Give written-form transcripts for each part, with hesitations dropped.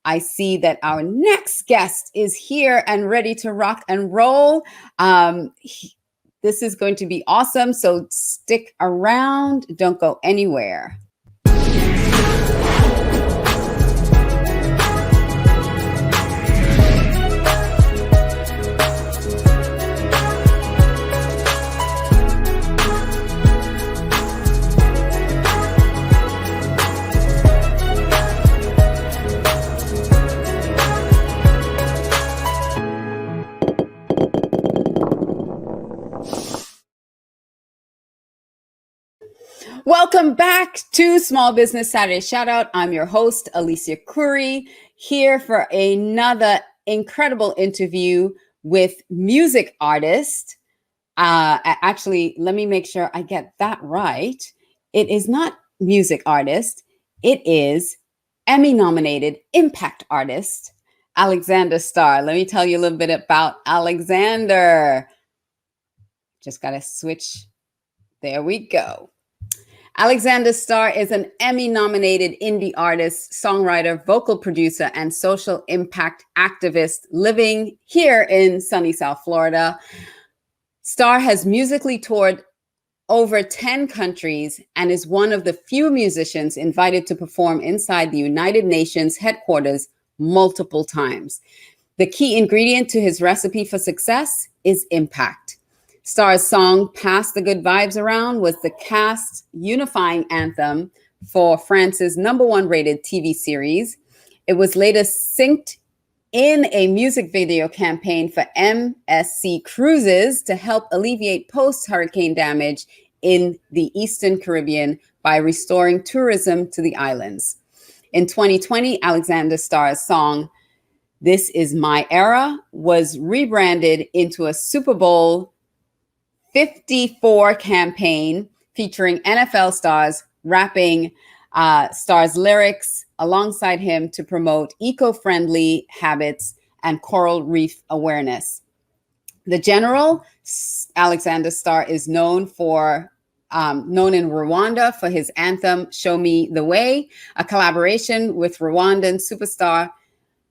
I see that our next guest is here and ready to rock and roll. This is going to be awesome. So stick around. Don't go anywhere. Welcome back to Small Business Saturday Shoutout. I'm your host, Alicia Curry, here for another incredible interview with music artist. Actually, let me make sure I get that right. It is not music artist. It is Emmy-nominated impact artist, Alexander Starr. Let me tell you a little bit about Alexander. Just got to switch. There we go. Alexander Starr is an Emmy-nominated indie artist, songwriter, vocal producer, and social impact activist living here in sunny South Florida. Starr has musically toured over 10 countries and is one of the few musicians invited to perform inside the United Nations headquarters multiple times. The key ingredient to his recipe for success is impact. Starr's song, Pass the Good Vibes Around, was the cast's unifying anthem for France's #1 rated TV series. It was later synced in a music video campaign for MSC Cruises to help alleviate post-hurricane damage in the Eastern Caribbean by restoring tourism to the islands. In 2020, Alexander Starr's song, This Is My Era, was rebranded into a Super Bowl 54 campaign featuring NFL stars rapping Starr's lyrics alongside him to promote eco-friendly habits and coral reef awareness. The general, Alexander Starr, is known in Rwanda for his anthem, Show Me the Way, a collaboration with Rwandan superstar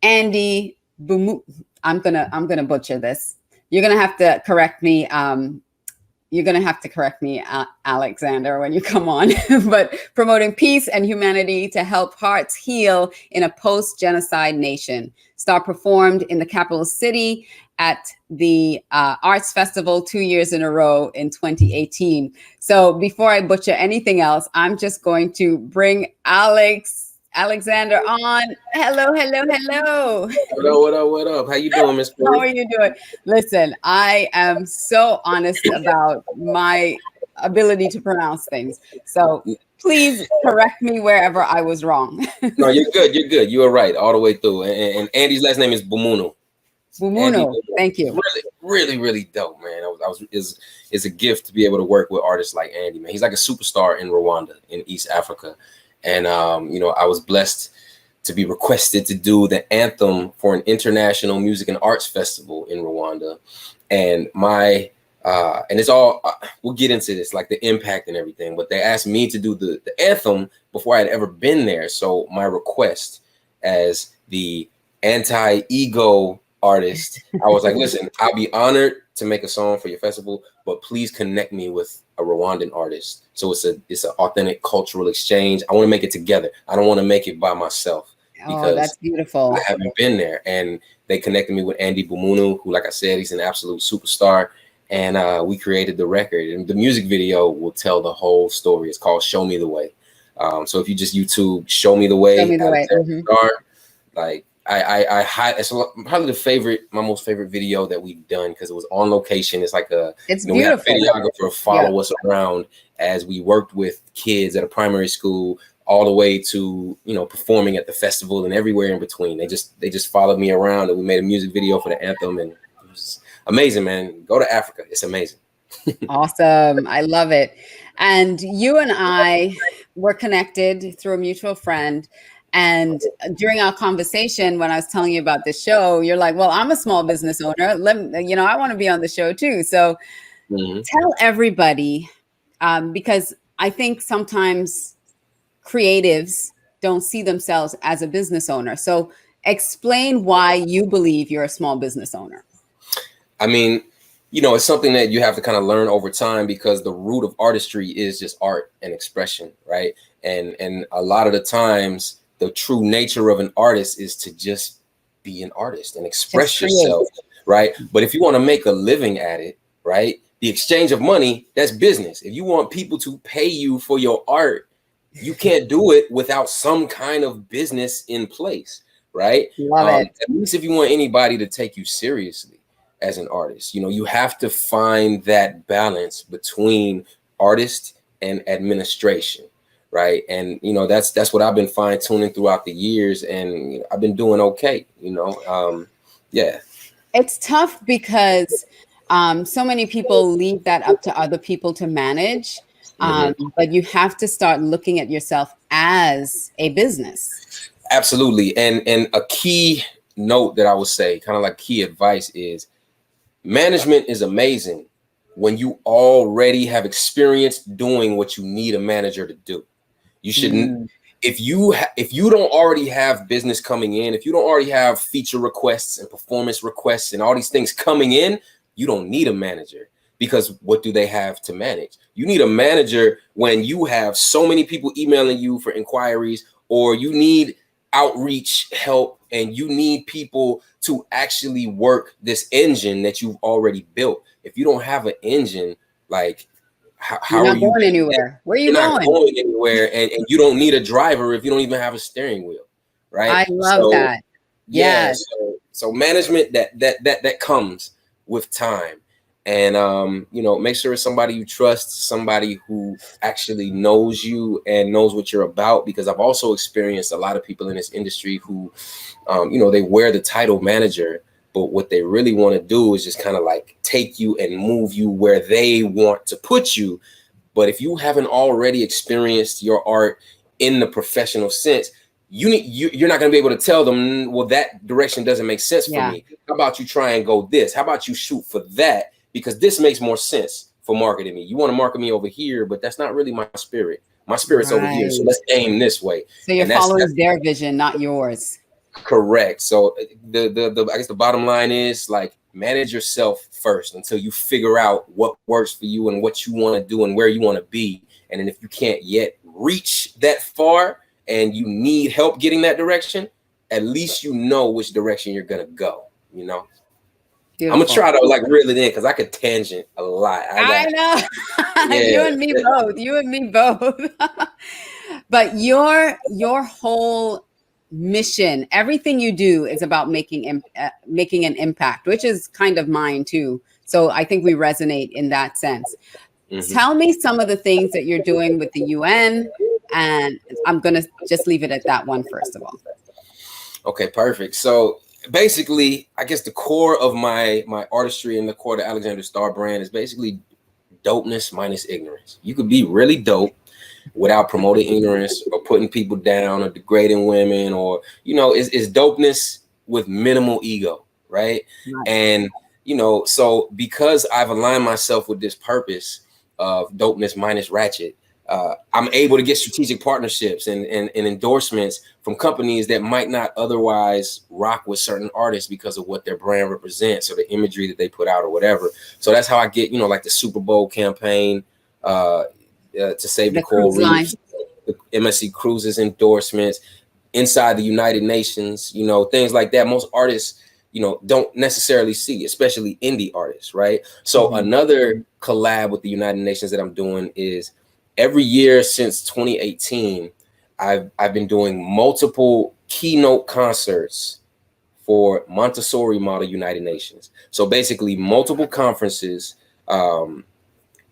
Andy Bumu. I'm gonna butcher this. You're gonna have to correct me. Alexander, when you come on, but promoting peace and humanity to help hearts heal in a post-genocide nation. Starr performed in the capital city at the Arts Festival 2 years in a row in 2018. So before I butcher anything else, I'm just going to bring Alexander on. Hello. What up? How you doing, Miss Curry? How are you doing? Listen, I am so honest about my ability to pronounce things. So please correct me wherever I was wrong. No, you're good. You were right all the way through. And Andy's last name is Bumuno. Bumuno. Thank you. Really dope, man. It's a gift to be able to work with artists like Andy, man. He's like a superstar in Rwanda, in East Africa. And, I was blessed to be requested to do the anthem for an international music and arts festival in Rwanda. And and it's all, we'll get into this, like the impact and everything, but they asked me to do the anthem before I'd ever been there. So my request as the anti-ego artist, I was like, listen, I'll be honored to make a song for your festival, but please connect me with a Rwandan artist. So it's an authentic cultural exchange. I want to make it together. I don't want to make it by myself. Oh, that's beautiful. I haven't been there. And they connected me with Andy Bumunu, who, like I said, he's an absolute superstar. And we created the record. And the music video will tell the whole story. It's called Show Me the Way. So if you just YouTube Show Me the Way, like it's probably my most favorite video that we've done because it was on location. It's like it's beautiful. We had a videographer follow us around as we worked with kids at a primary school, all the way to performing at the festival and everywhere in between. They just followed me around, and we made a music video for the anthem, and it was amazing, man. Go to Africa; it's amazing. Awesome, I love it. And you and I were connected through a mutual friend. And during our conversation, when I was telling you about the show, you're like, well, I'm a small business owner. I want to be on the show too. So tell everybody, because I think sometimes creatives don't see themselves as a business owner. So explain why you believe you're a small business owner. I mean, it's something that you have to kind of learn over time, because the root of artistry is just art and expression, right? And a lot of the times, the true nature of an artist is to just be an artist and express yourself, right? But if you want to make a living at it, right, the exchange of money, that's business. If you want people to pay you for your art, you can't do it without some kind of business in place, right? Love it. At least if you want anybody to take you seriously as an artist, you have to find that balance between artist and administration, right? And that's what I've been fine tuning throughout the years, and I've been doing okay. Yeah. It's tough because so many people leave that up to other people to manage, but you have to start looking at yourself as a business. Absolutely, and a key note that I would say, kind of like key advice, is management is amazing when you already have experience doing what you need a manager to do. You shouldn't, if you don't already have business coming in, if you don't already have feature requests and performance requests and all these things coming in, you don't need a manager, because what do they have to manage? You need a manager when you have so many people emailing you for inquiries, or you need outreach help and you need people to actually work this engine that you've already built. If you don't have an engine, like how you're not are you going anywhere? Where are you you're going? not going anywhere, and you don't need a driver if you don't even have a steering wheel, right? I love that. Yeah. Yes. So management that comes with time, and make sure it's somebody you trust, somebody who actually knows you and knows what you're about, because I've also experienced a lot of people in this industry who they wear the title manager, but what they really want to do is just kind of like take you and move you where they want to put you. But if you haven't already experienced your art in the professional sense, you're not going to be able to tell them, well, that direction doesn't make sense for me. How about you try and go this? How about you shoot for that? Because this makes more sense for marketing me. You want to market me over here, but that's not really my spirit. My spirit's over here. So let's aim this way. So you're following their vision, not yours. Correct. So the I guess the bottom line is, like, manage yourself first until you figure out what works for you and what you want to do and where you want to be. And then if you can't yet reach that far and you need help getting that direction, at least you know which direction you're gonna go. Beautiful. I'm gonna try to like reel it in, because I could tangent a lot. I know. You and me both. You and me both. But your whole mission, everything you do is about making an impact, which is kind of mine too. So I think we resonate in that sense. Tell me some of the things that you're doing with the UN, and I'm going to just leave it at that one first of all. Okay, perfect. So basically, I guess the core of my artistry and the core of the Alexander Star brand is basically dopeness minus ignorance. You could be really dope without promoting ignorance or putting people down or degrading women, or it's dopeness with minimal ego, right? And so because I've aligned myself with this purpose of dopeness minus ratchet, I'm able to get strategic partnerships and endorsements from companies that might not otherwise rock with certain artists because of what their brand represents or the imagery that they put out or whatever. So that's how I get, like the Super Bowl campaign to save the coral reefs, the MSC Cruises endorsements, inside the United Nations, things like that. Most artists, don't necessarily see, especially indie artists, right? So another collab with the United Nations that I'm doing is every year since 2018, I've been doing multiple keynote concerts for Montessori Model United Nations. So basically multiple conferences all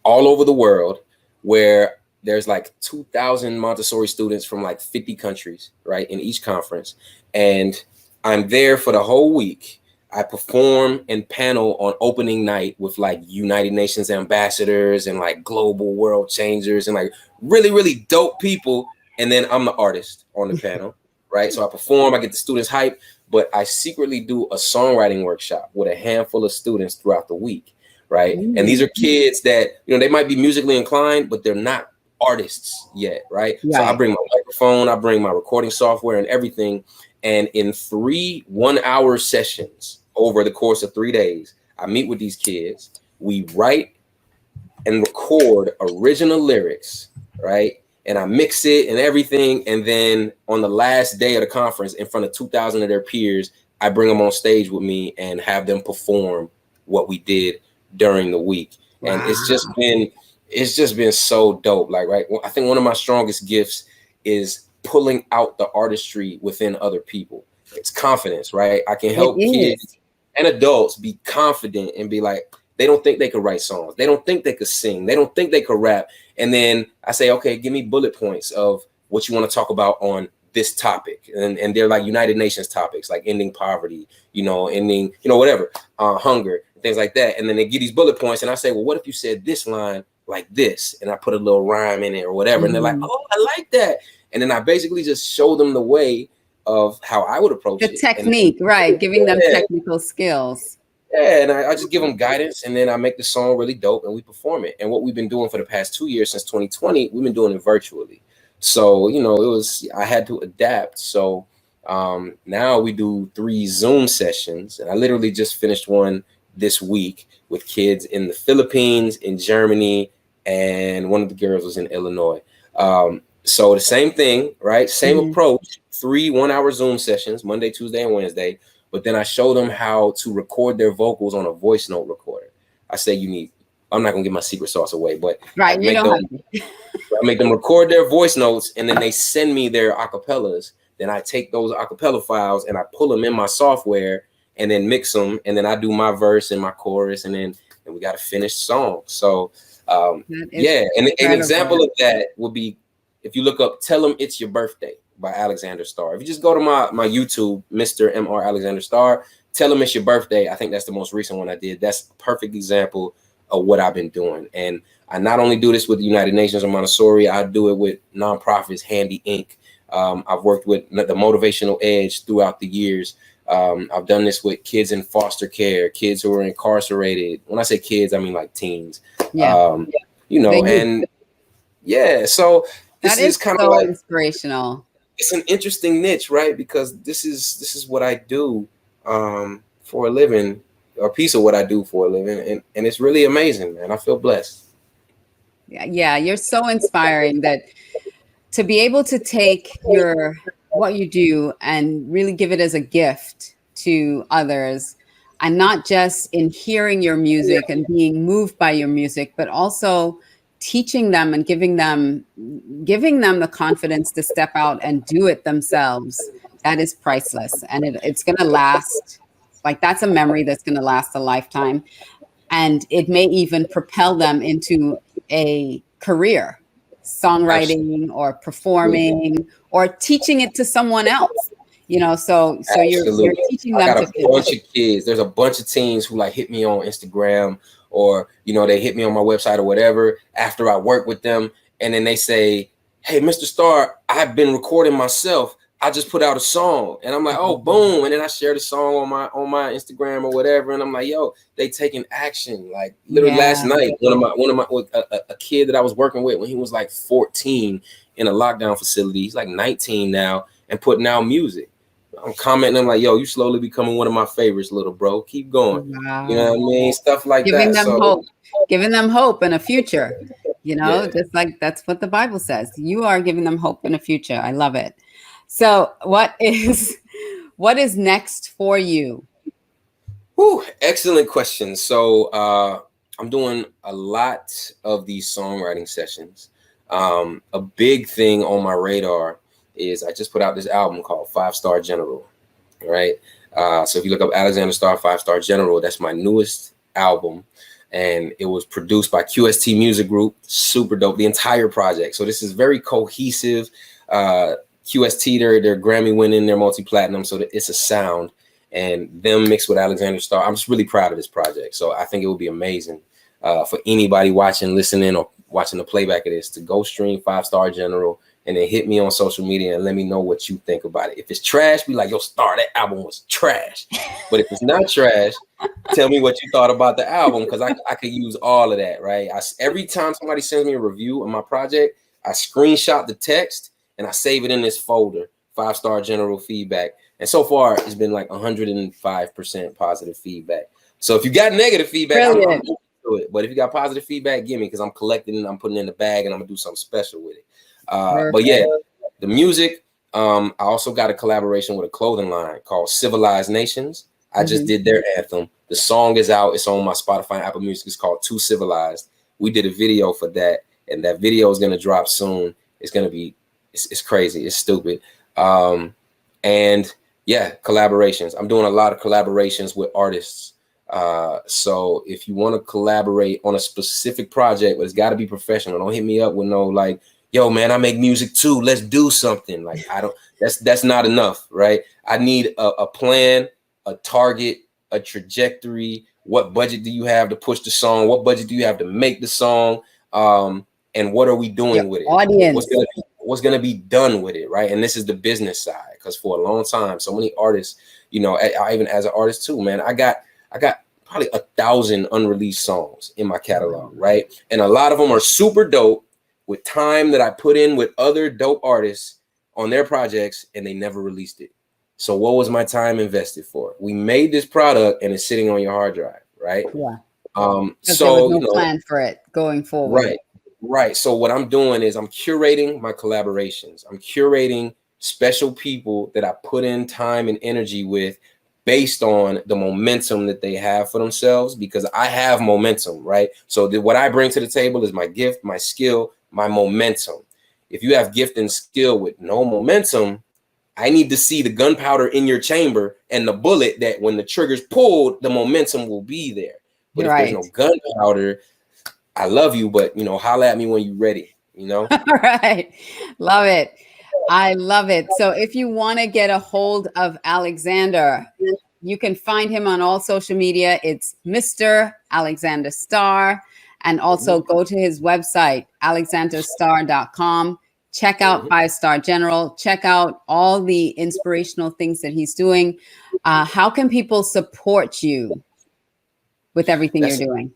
over the world, where there's like 2,000 Montessori students from like 50 countries, right, in each conference. And I'm there for the whole week. I perform and panel on opening night with like United Nations ambassadors and like global world changers and like really, really dope people. And then I'm the artist on the panel, right? So I perform, I get the students hyped, but I secretly do a songwriting workshop with a handful of students throughout the week, right? And these are kids that, they might be musically inclined, but they're not artists yet, right? So I bring my microphone, I bring my recording software and everything. And in 3 1-hour sessions over the course of 3 days, I meet with these kids. We write and record original lyrics, right? And I mix it and everything. And then on the last day of the conference, in front of 2,000 of their peers, I bring them on stage with me and have them perform what we did during the week. Wow. And it's just been so dope. Like, right, I think one of my strongest gifts is pulling out the artistry within other people. It's confidence, right? I can help kids and adults be confident and be like, they don't think they could write songs. They don't think they could sing. They don't think they could rap. And then I say, okay, give me bullet points of what you want to talk about on this topic. And they're like United Nations topics, like ending poverty, ending, whatever, hunger, things like that. And then they give these bullet points. And I say, well, what if you said this line like this? And I put a little rhyme in it or whatever. And they're like, oh, I like that. And then I basically just show them the way of how I would approach it. The technique, right. Giving them technical skills. Yeah, and I just give them guidance, and then I make the song really dope, and we perform it. And what we've been doing for the past 2 years, since 2020, we've been doing it virtually. So, I had to adapt. So now we do 3 Zoom sessions, and I literally just finished one this week with kids in the Philippines, in Germany, and one of the girls was in Illinois. So the same thing, right? Same approach, 3 1-hour Zoom sessions, Monday, Tuesday, and Wednesday. But then I show them how to record their vocals on a voice note recorder. I say I'm not gonna give my secret sauce away, but I make them record their voice notes, and then they send me their acapellas. Then I take those acapella files and I pull them in my software and then mix them, and then I do my verse and my chorus, and then we got a finished song. So and an example of that would be if you look up "Tell 'Em It's Your Birthday" by Alexander Starr. If you just go to my YouTube, Mr. M.R. Alexander Starr, "Tell 'Em It's Your Birthday." I think that's the most recent one I did. That's a perfect example of what I've been doing. And I not only do this with the United Nations or Montessori, I do it with nonprofits, Handy Inc. I've worked with the Motivational Edge throughout the years. I've done this with kids in foster care, kids who are incarcerated. When I say kids, I mean like teens. So this is kind of like inspirational. It's an interesting niche, right? Because this is what I do for a living, or a piece of what I do for a living, and it's really amazing, man. I feel blessed. Yeah, you're so inspiring that to be able to take what you do and really give it as a gift to others, and not just in hearing your music and being moved by your music, but also teaching them and giving them the confidence to step out and do it themselves. That is priceless, and it's going to last. Like, that's a memory that's going to last a lifetime, and it may even propel them into a career, songwriting or performing or teaching it to someone else. So you're teaching them. I got a bunch of kids. There's a bunch of teens who hit me on Instagram, or they hit me on my website or whatever after I work with them, and then they say, "Hey, Mr. Starr, I've been recording myself. I just put out a song." And I'm like, "Oh, boom!" And then I share the song on my Instagram or whatever, and I'm like, "Yo, they taking action." Like literally last night, a kid that I was working with when he was like 14 in a lockdown facility, he's like 19 now and putting out music. I'm commenting, I'm like, "Yo, you slowly becoming one of my favorites, little bro. Keep going." Wow. You know what I mean? Stuff like giving that. Giving them hope and a future. Just like that's what the Bible says. You are giving them hope and a future. I love it. So what is next for you? Excellent question. So I'm doing a lot of these songwriting sessions. A big thing on my radar is I just put out this album called 5-Star General, right? So if you look up Alexander Starr 5-Star General, that's my newest album. And it was produced by QST Music Group. Super dope, the entire project. So this is very cohesive. QST, they're Grammy winning, they're multi-platinum, so it's a sound, and them mixed with Alexander Starr. I'm just really proud of this project. So I think it would be amazing for anybody watching, listening, or watching the playback of this to go stream 5-Star General and then hit me on social media and let me know what you think about it. If it's trash, be like, "Yo, Starr, that album was trash." But if it's not trash, tell me what you thought about the album, because I could use all of that, right? Every time somebody sends me a review of my project, I screenshot the text and I save it in this folder, 5-star general feedback. And so far, it's been like 105% positive feedback. So if you got negative feedback, I'm into it. But if you got positive feedback, give me, because I'm collecting and I'm putting it in the bag and I'm gonna do something special with it. But yeah, the music. I also got a collaboration with a clothing line called Civilized Nations. I just did their anthem. The song is out. It's on my Spotify and Apple Music. It's called Too Civilized. We did a video for that, and that video is gonna drop soon. It's gonna be, it's crazy. It's stupid. And yeah, collaborations. I'm doing a lot of collaborations with artists. So if you want to collaborate on a specific project, but it's got to be professional. Don't hit me up with no like, yo, man, I make music too. Let's do something. Like, I don't. That's not enough, right? I need a plan, a target, a trajectory. What budget do you have to push the song? What budget do you have to make the song? And what are we doing with it? Audience. What's gonna be done with it, right? And this is the business side, because for a long time, so many artists, you know, I even as an artist too, man, I got probably 1,000 unreleased songs in my catalog, right? And a lot of them are super dope with time that I put in with other dope artists on their projects, and they never released it. So what was my time invested for? We made this product and it's sitting on your hard drive, right? Yeah. So there was no plan for it going forward. Right. So what I'm doing is I'm curating my collaborations. I'm curating special people that I put in time and energy with based on the momentum that they have for themselves, because I have momentum, right? So what I bring to the table is my gift, my skill, my momentum. If you have gift and skill with no momentum, I need to see the gunpowder in your chamber and the bullet that when the trigger's pulled, the momentum will be there. But if there's no gunpowder, I love you, but, you know, holla at me when you're ready, you know? All right. Love it. I love it. So if you want to get a hold of Alexander, you can find him on all social media. It's Mr. Alexander Star. And also go to his website, alexanderstar.com. Check out 5-Star General. Check out all the inspirational things that he's doing. How can people support you with everything you're doing?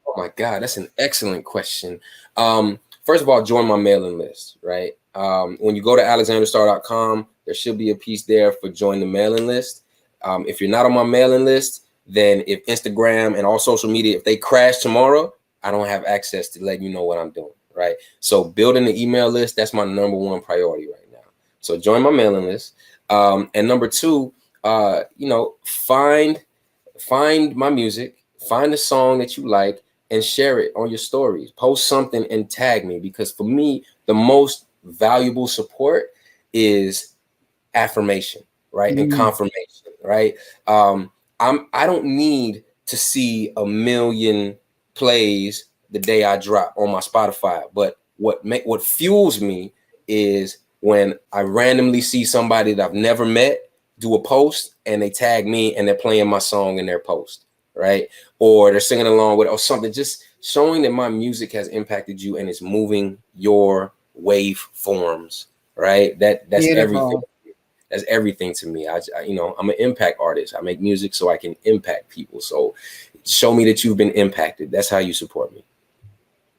Oh my God, that's an excellent question. First of all, join my mailing list, right? When you go to alexanderstar.com, there should be a piece there for join the mailing list. If you're not on my mailing list, then if Instagram and all social media, if they crash tomorrow, I don't have access to let you know what I'm doing, right? So building the email list, that's my number one priority right now. So join my mailing list. And number two, you know, find my music, find a song that you like, and share it on your stories. Post something and tag me, because for me, the most valuable support is affirmation, right? And confirmation, right? I don't need to see 1 million plays the day I drop on my Spotify, but what fuels me is when I randomly see somebody that I've never met do a post and they tag me and they're playing my song in their post, right? Or they're singing along with it or something, just showing that my music has impacted you and it's moving your waveforms, right? That's Beautiful. Everything. That's everything to me. I you know, I'm an impact artist. I make music so I can impact people. So show me that you've been impacted. That's how you support me.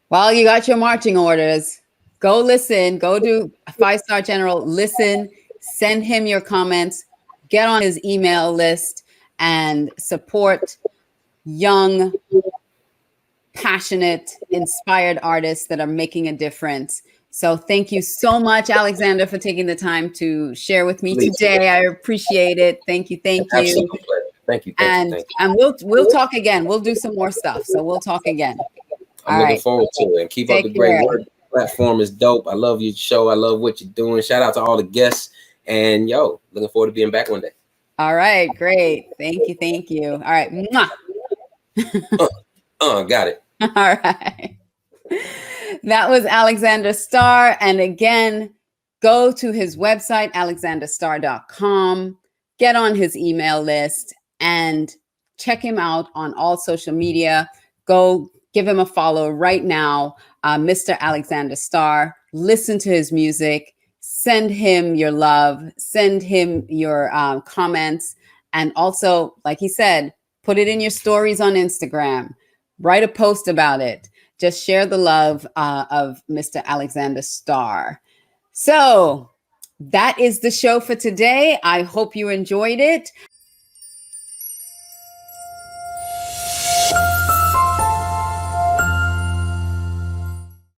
Well, you got your marching orders. Go listen. Go do 5-Star General. Listen. Send him your comments. Get on his email list and support young, passionate, inspired artists that are making a difference. So thank you so much, Alexander, for taking the time to share with me today. I appreciate it. Thank you. Thank you. Absolutely. Thank you. And we'll talk again. We'll do some more stuff. So we'll talk again. I'm looking forward to it. And keep up the great work. The platform is dope. I love your show. I love what you're doing. Shout out to all the guests. And yo, looking forward to being back one day. All right. Great. Thank you. Thank you. All right. Mwah. Got it. All right. That was Alexander Star. And again, go to his website, alexanderstar.com, get on his email list and check him out on all social media. Go give him a follow right now, Mr. Alexander Star. Listen to his music. Send him your love. Send him your comments. And also, like he said, put it in your stories on Instagram. Write a post about it. just share the love of Mr. Alexander Starr. So that is the show for today. I hope you enjoyed it.